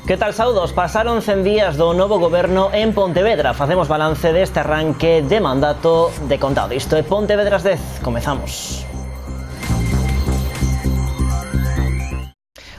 Que tal, saudos? Pasaron 100 días do novo goberno en Pontevedra. Facemos balance deste arranque de mandato de contado. Isto é Pontevedras 10. Comezamos.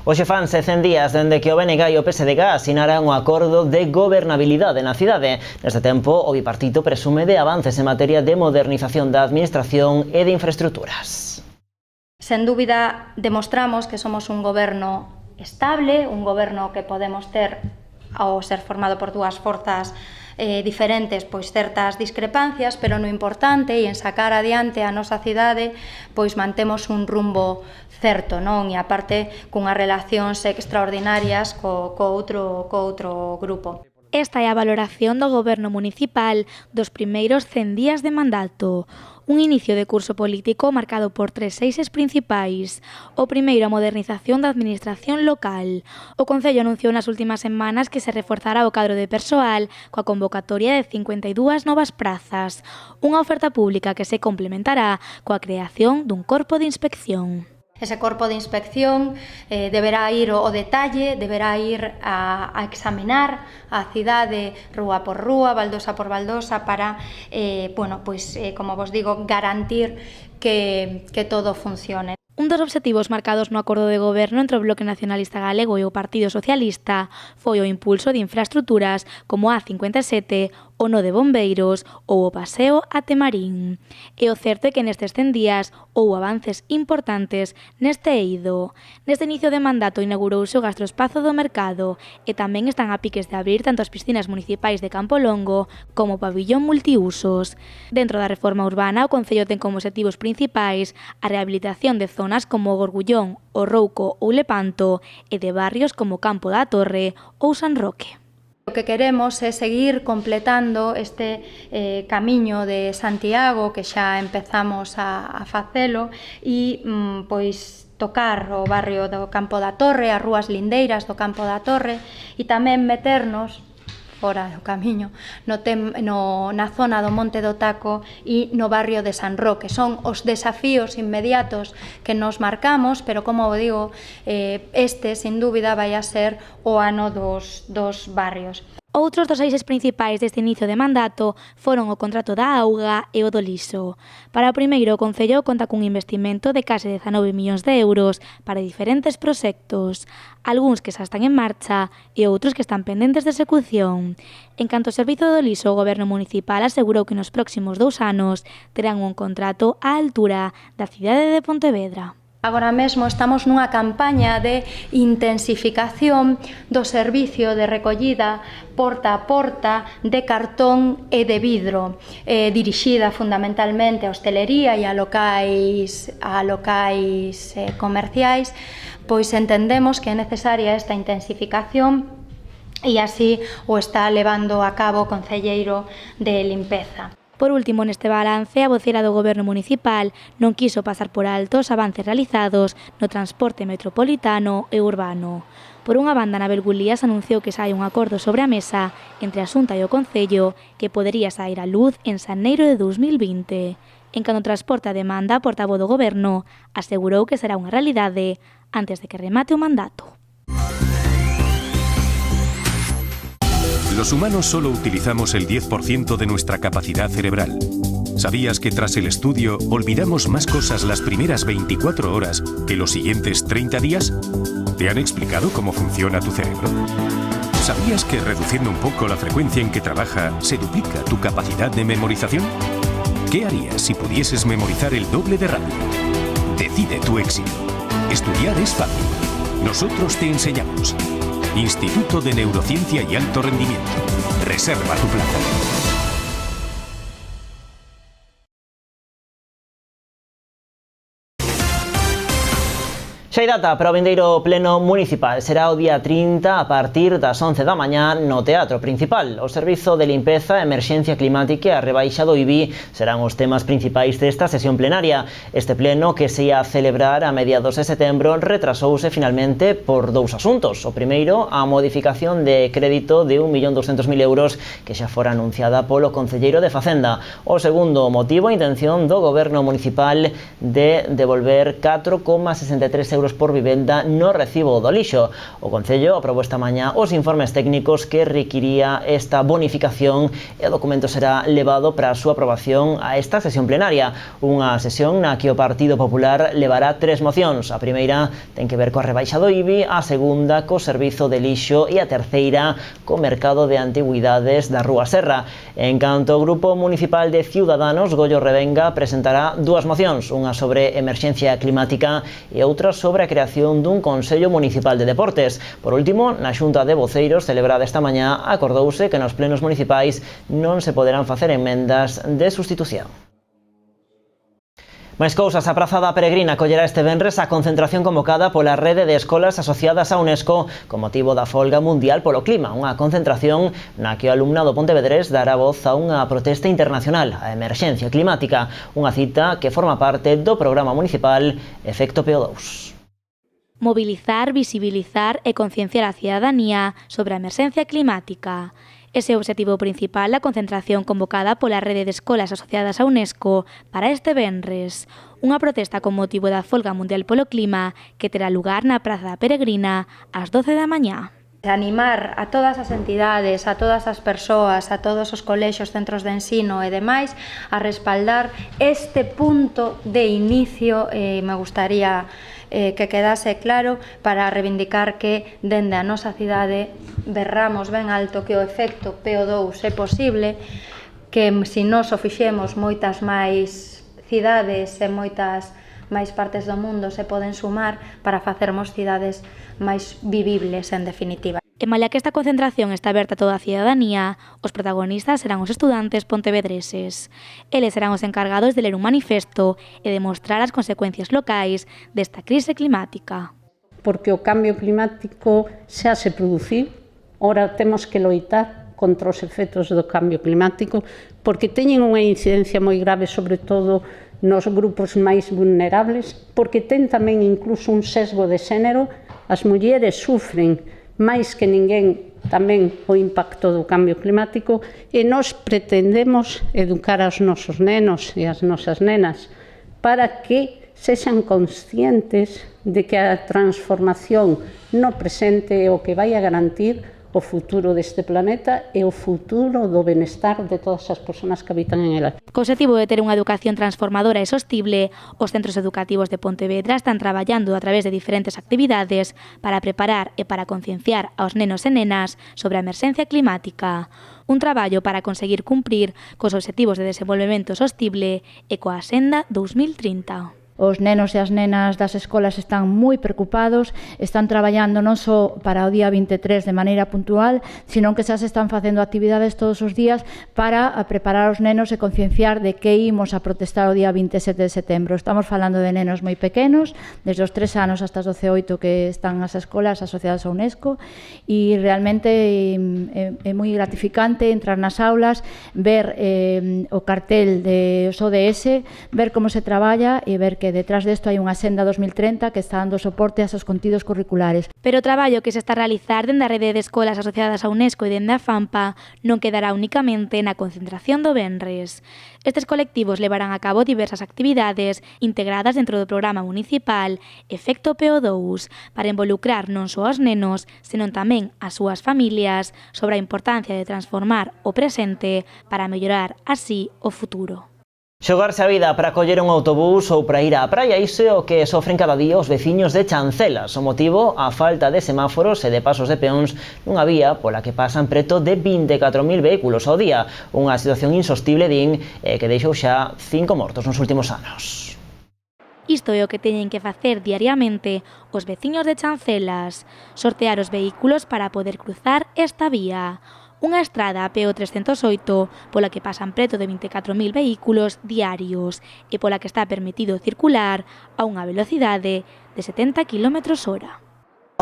Hoxe fanse 100 días dende que o BNG e o PSDG asinaran un acordo de gobernabilidade na cidade. Neste tempo, o bipartito presume de avances en materia de modernización da administración e de infraestructuras. Sen dúbida, demostramos que somos un goberno estable, un goberno que podemos ter, ao ser formado por dúas forzas diferentes, pois certas discrepancias, pero no importante e en sacar adiante a nosa cidade, pois mantemos un rumbo certo, non? E aparte cunhas relacións extraordinarias co outro grupo. Esta é a valoración do goberno municipal dos primeiros 100 días de mandato. Un inicio de curso político marcado por 3 eixes principais. O primeiro, a modernización da administración local. O Concello anunciou nas últimas semanas que se reforzará o cadro de persoal coa convocatoria de 52 novas prazas. Unha oferta pública que se complementará coa creación dun corpo de inspección. Ese corpo de inspección deberá ir ao detalle, deberá ir a examinar a cidade rúa por rúa, baldosa por baldosa para, como vos digo, garantir que todo funcione. Un dos obxectivos marcados no acordo de goberno entre o Bloque Nacionalista Galego e o Partido Socialista foi o impulso de infraestructuras como a A57, o nó de Bombeiros ou o paseo até Marín. E o certo é que nestes 100 días houbo avances importantes neste eido. Neste inicio de mandato inaugurouse o gastroespazo do mercado e tamén están a piques de abrir tanto as piscinas municipais de Campo Longo como o pabillón multiusos. Dentro da reforma urbana, o Concello ten como obxectivos principais a rehabilitación de zonas como o Gorgullón, o Rouco ou Lepanto e de barrios como Campo da Torre ou San Roque. O que queremos é seguir completando este camiño de Santiago, que xa empezamos a facelo, e tocar o barrio do Campo da Torre, as rúas lindeiras do Campo da Torre, e tamén meternos fora do camiño, na zona do Monte do Taco e no barrio de San Roque. Son os desafíos inmediatos que nos marcamos, pero como digo, este, sin dúbida, vai a ser o ano dos barrios. Outros dos eixes principais deste inicio de mandato foron o contrato da auga e o do liso. Para o primeiro, o Concello conta cun investimento de case 19 millóns de euros para diferentes proxectos, algúns que xa están en marcha e outros que están pendentes de execución. En canto ao servizo do liso, o Goberno Municipal asegurou que nos próximos 2 anos terán un contrato á altura da cidade de Pontevedra. Agora mesmo estamos nunha campaña de intensificación do servicio de recollida porta a porta de cartón e de vidro, dirixida fundamentalmente a hostelería e a locais comerciais, pois entendemos que é necesaria esta intensificación e así o está levando a cabo o concelleiro de limpeza. Por último, neste balance, a vocera do Goberno Municipal non quiso pasar por alto os avances realizados no transporte metropolitano e urbano. Por unha banda, Anabel Gulías anunciou que sai un acordo sobre a mesa entre a Xunta e o Concello que podería sair á luz en xaneiro de 2020. En canto ao transporte a demanda, a portavoz do Goberno asegurou que será unha realidade antes de que remate o mandato. Los humanos solo utilizamos el 10% de nuestra capacidad cerebral. ¿Sabías que tras el estudio olvidamos más cosas las primeras 24 horas que los siguientes 30 días? ¿Te han explicado cómo funciona tu cerebro? ¿Sabías que reduciendo un poco la frecuencia en que trabaja se duplica tu capacidad de memorización? ¿Qué harías si pudieses memorizar el doble de rápido? Decide tu éxito. Estudiar es fácil. Nosotros te enseñamos. Instituto de Neurociencia y Alto Rendimiento. Reserva tu plaza. Xa hai data para o vindeiro pleno municipal. Será o día 30 a partir das 11 da mañá no Teatro Principal. O Servizo de Limpeza, Emerxencia Climática e a rebaixa do IBI serán os temas principais desta sesión plenaria. Este pleno, que se ia a celebrar a mediados de setembro, retrasouse finalmente por 2 asuntos. O primeiro, a modificación de crédito de 1.200.000 euros que xa fora anunciada polo Concelleiro de Facenda. O segundo motivo, a intención do Goberno Municipal de devolver 4,63 euros euros por vivenda no recibo do lixo. O Concello aprobou esta mañá os informes técnicos que requiría esta bonificación e o documento será levado para a súa aprobación a esta sesión plenaria. Unha sesión na que o Partido Popular levará 3 mocións. A primeira ten que ver coa rebaixa do IBI, a segunda co servizo de lixo e a terceira co mercado de antigüidades da Rúa Serra. En canto o Grupo Municipal de Ciudadanos, Goyo Revenga, presentará 2 mocións, unha sobre emerxencia climática e outra sobre a creación dun Consello Municipal de Deportes. Por último, na Xunta de Voceiros celebrada esta mañá, acordouse que nos plenos municipais non se poderán facer emendas de sustitución. Máis cousas, a Praza da Peregrina acollerá este venres a concentración convocada pola Rede de Escolas Asociadas a UNESCO con motivo da Folga Mundial polo Clima, unha concentración na que o alumnado pontevedrés dará voz a unha protesta internacional, a emerxencia climática, unha cita que forma parte do programa municipal Efecto PO2. Mobilizar, visibilizar e concienciar a cidadanía sobre a emerxencia climática. Ese é o obxectivo principal da concentración convocada pola Rede de Escolas Asociadas a UNESCO para este venres. Unha protesta con motivo da Folga Mundial polo Clima que terá lugar na Praza da Peregrina ás 12 da mañá. Animar a todas as entidades, a todas as persoas, a todos os colexios, centros de ensino e demais a respaldar este punto de inicio, me gustaría que quedase claro para reivindicar que dende a nosa cidade berramos ben alto que o efecto PO2 é posible, que se nós o fixemos moitas máis cidades e moitas máis partes do mundo se poden sumar para facermos cidades máis vivibles en definitiva. E malia que esta concentración está aberta a toda a cidadanía, os protagonistas serán os estudantes pontevedreses. Eles serán os encargados de ler un manifesto e demostrar as consecuencias locais desta crise climática. Porque o cambio climático xa se produciu, ora temos que loitar contra os efectos do cambio climático, porque teñen unha incidencia moi grave, sobre todo nos grupos máis vulnerables, porque ten tamén incluso un sesgo de xénero. As mulleres sufren máis que ninguén tamén o impacto do cambio climático e nós pretendemos educar aos nosos nenos e as nosas nenas para que sexan conscientes de que a transformación no presente é o que vai a garantir o futuro deste planeta e o futuro do benestar de todas as persoas que habitan en ela. Co obxectivo de ter unha educación transformadora e sostible, os centros educativos de Pontevedra están traballando a través de diferentes actividades para preparar e para concienciar aos nenos e nenas sobre a emerxencia climática. Un traballo para conseguir cumprir cos obxectivos de desenvolvemento sostible e coa Axenda 2030. Os nenos e as nenas das escolas están moi preocupados, están traballando non só para o día 23 de maneira puntual, sino que xa se están facendo actividades todos os días para preparar os nenos e concienciar de que imos a protestar o día 27 de setembro. Estamos falando de nenos moi pequenos, desde os 3 anos hasta os 12 que están nas escolas asociadas a UNESCO, e realmente é moi gratificante entrar nas aulas, ver o cartel dos ODS, ver como se traballa e ver que detrás desto hai unha Axenda 2030 que está dando soporte a esos contidos curriculares. Pero o traballo que se está a realizar dende a Rede de Escolas Asociadas a UNESCO e dende a FAMPA non quedará únicamente na concentración do venres. Estes colectivos levarán a cabo diversas actividades integradas dentro do programa municipal Efecto PO2 para involucrar non só aos nenos, senón tamén as súas familias sobre a importancia de transformar o presente para mellorar así o futuro. Xogarse a vida para coller un autobús ou para ir á praia, iso é o que sofren cada día os veciños de Chancelas. O motivo, a falta de semáforos e de pasos de peóns nunha vía pola que pasan preto de 24.000 vehículos ao día. Unha situación insostible, din, que deixou xa 5 mortos nos últimos anos. Isto é o que teñen que facer diariamente os veciños de Chancelas, sortear os vehículos para poder cruzar esta vía. Unha estrada PO 308 pola que pasan preto de 24.000 vehículos diarios e pola que está permitido circular a unha velocidade de 70 km/h.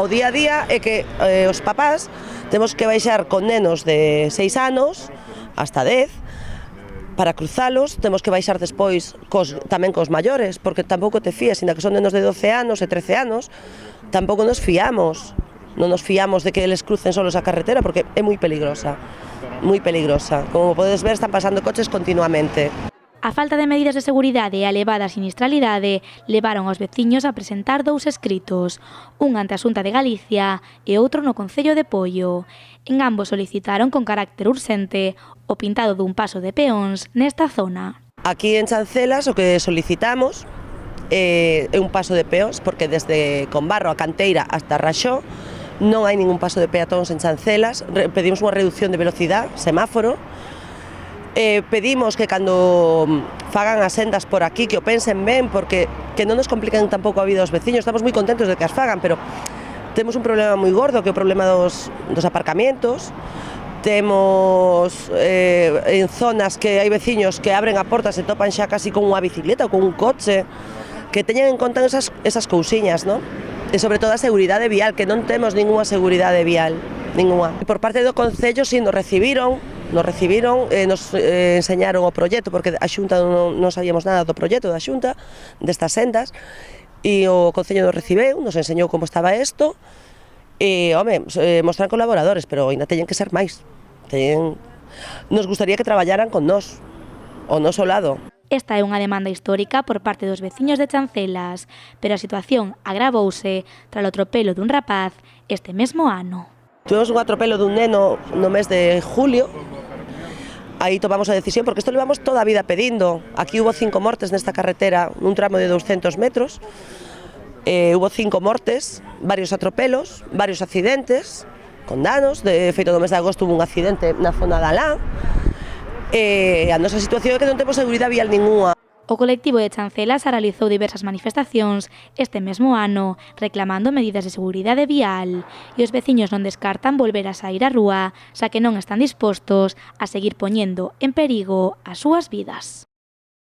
O día a día é que os papás temos que baixar con nenos de 6 anos hasta 10 para cruzalos, temos que baixar despois tamén cos maiores, porque tampouco te fías, ainda que son nenos de 12 anos e 13 anos, tampouco nos fiamos. Non nos fiamos de que eles crucen solos a carretera porque é moi peligrosa, moi peligrosa. Como podes ver, están pasando coches continuamente. A A falta de medidas de seguridade e a elevada sinistralidade levaron aos veciños a presentar 2 escritos, un ante a Xunta de Galicia e outro no Concello de Poio. En ambos solicitaron con carácter urxente o pintado dun paso de peóns nesta zona. Aquí en Chancelas o que solicitamos é un paso de peóns, porque desde Conbarro a Canteira hasta Raxó non hai ningún paso de peatóns en Chancelas. Pedimos unha reducción de velocidade, semáforo. Pedimos que cando fagan as sendas por aquí que o pensen ben, porque que non nos complican tampouco a vida aos veciños. Estamos moi contentos de que as fagan, pero temos un problema moi gordo, que é o problema dos aparcamientos. Temos en zonas que hai veciños que abren a porta, se topan xa casi con unha bicicleta ou con un coche, que teñan en conta esas cousiñas, non? E sobre todo a seguridade vial, que non temos ninguna seguridade vial, ninguna. E por parte do Concello, si, nos recibiron, nos enseñaron o proxecto, porque a Xunta non sabíamos nada do proxecto da Xunta, destas sendas, e o Concello nos recibeu, nos enseñou como estaba isto, e, home, mostran colaboradores, pero ainda teñen que ser máis. Nos gustaría que traballaran con nós, ao noso lado. Esta é unha demanda histórica por parte dos veciños de Chancelas, pero a situación agravouse tras o atropelo dun rapaz este mesmo ano. Tuvemos un atropelo dun neno no mes de julio. Aí tomamos a decisión, porque isto levamos toda a vida pedindo. Aquí hubo 5 mortes nesta carretera, nun tramo de 200 metros. Hubo 5 mortes, varios atropelos, varios accidentes, con danos. De feito, no mes de agosto hubo un accidente na zona de Alá. A nosa situación é que non temos seguridade vial ninguna. O colectivo de Chancelas realizou diversas manifestacións este mesmo ano reclamando medidas de seguridade vial e os veciños non descartan volver a sair á rúa, xa que non están dispostos a seguir poñendo en perigo as súas vidas.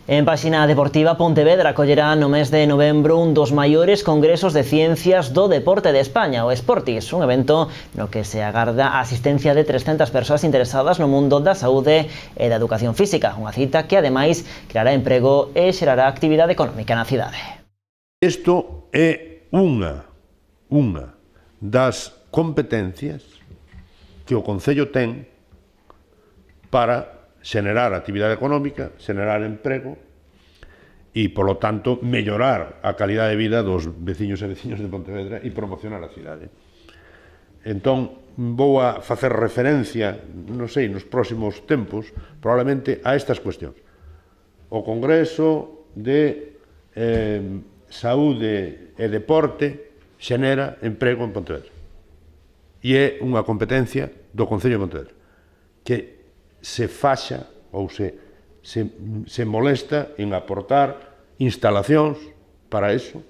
En páxina deportiva, Pontevedra acollerá no mes de novembro un dos maiores congresos de ciencias do deporte de España, o Sportis, un evento no que se agarda a asistencia de 300 persoas interesadas no mundo da saúde e da educación física, unha cita que ademais creará emprego e xerará actividade económica na cidade. Isto é unha das competencias que o Concello ten para xenerar actividade económica, xenerar emprego e, polo tanto, mellorar a calidade de vida dos veciños e veciños de Pontevedra e promocionar a cidade. Entón, vou a facer referencia, non sei, nos próximos tempos, probablemente a estas cuestións. O Congreso de Saúde e Deporte xenera emprego en Pontevedra. E é unha competencia do Concello de Pontevedra, que se faxa ou se molesta en aportar instalacións para eso,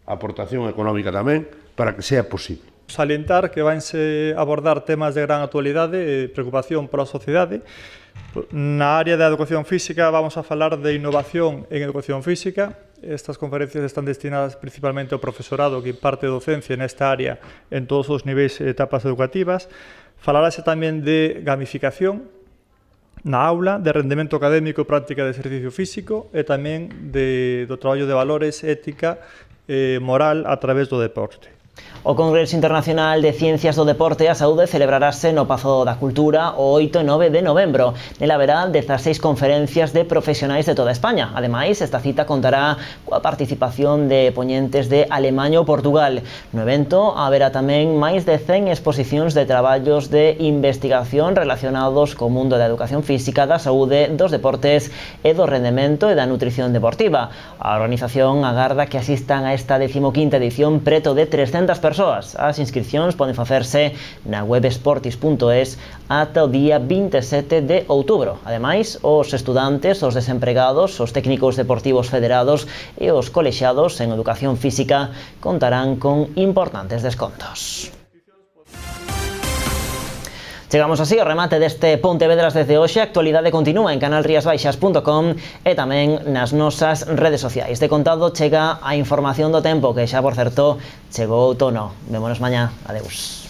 aportación económica tamén, para que sea posible. Salientar que vanse abordar temas de gran actualidade e preocupación pola sociedade. Na área da educación física vamos a falar de innovación en educación física. Estas conferencias están destinadas principalmente ao profesorado que imparte docencia nesta área en todos os niveis e etapas educativas. Falarase tamén de gamificación na aula, de rendemento académico e práctica de exercicio físico e tamén do traballo de valores, ética e moral a través do deporte. O Congreso Internacional de Ciencias do Deporte e a Saúde celebrarase no Pazo da Cultura o 8 e 9 de novembro. Nela haberá 16 conferencias de profesionais de toda España. Ademais, esta cita contará coa participación de poñentes de Alemaña ou Portugal. No evento haberá tamén máis de 100 exposicións de traballos de investigación relacionados co mundo da educación física, da saúde, dos deportes e do rendemento e da nutrición deportiva. A organización agarda que asistan a esta 15ª edición preto de 300 persoas. As inscripcións poden facerse na web sportis.es ata o día 27 de outubro. Ademais, os estudantes, os desempregados, os técnicos deportivos federados e os colexiados en educación física contarán con importantes descontos. Chegamos así ao remate deste Pontevedras desde hoxe. A actualidade continúa en canalriasbaixas.com e tamén nas nosas redes sociais. De contado chega a información do tempo, que xa, por certo, chegou o outono. Vémonos mañá. Adeus.